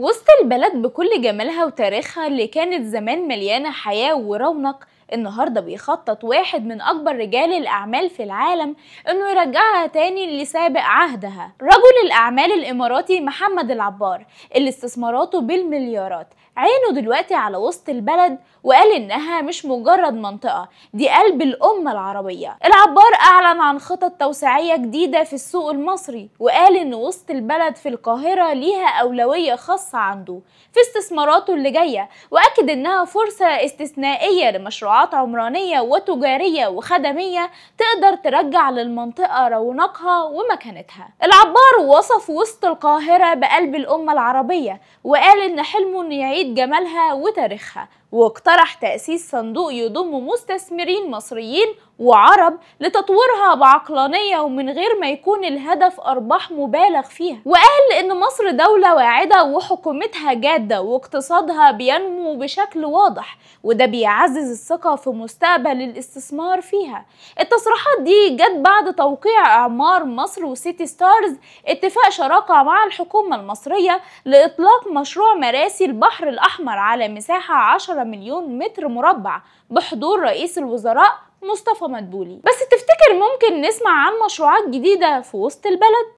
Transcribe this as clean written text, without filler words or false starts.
وسط البلد بكل جمالها وتاريخها اللي كانت زمان مليانة حياة ورونق، النهاردة بيخطط واحد من أكبر رجال الأعمال في العالم إنه يرجعها تاني لسابق عهدها. رجل الأعمال الإماراتي محمد العبار اللي استثماراته بالمليارات عينه دلوقتي على وسط البلد، وقال إنها مش مجرد منطقة، دي قلب الأمة العربية. العبار أعلن عن خطط توسيعية جديدة في السوق المصري، وقال إن وسط البلد في القاهرة ليها أولوية خاصة عنده في استثماراته اللي جاية، وأكد إنها فرصة استثنائية لمشروعات عمرانية وتجارية وخدمية تقدر ترجع للمنطقة رونقها ومكانتها. العبار وصف وسط القاهرة بقلب الأمة العربية، وقال إن حلمه إنه يعيد جمالها وتاريخها، واقترح تأسيس صندوق يضم مستثمرين مصريين وعرب لتطويرها بعقلانية ومن غير ما يكون الهدف أرباح مبالغ فيها. وقال إن مصر دولة واعدة وحكومتها جادة واقتصادها بينمو بشكل واضح، وده بيعزز الثقة في مستقبل الاستثمار فيها. التصريحات دي جت بعد توقيع إعمار مصر وسيتي ستارز اتفاق شراكة مع الحكومة المصرية لإطلاق مشروع مراسي البحر الأحمر على مساحة 10 مليون متر مربع بحضور رئيس الوزراء مصطفى مدبولي. بس تفتكر ممكن نسمع عن مشروعات جديدة في وسط البلد؟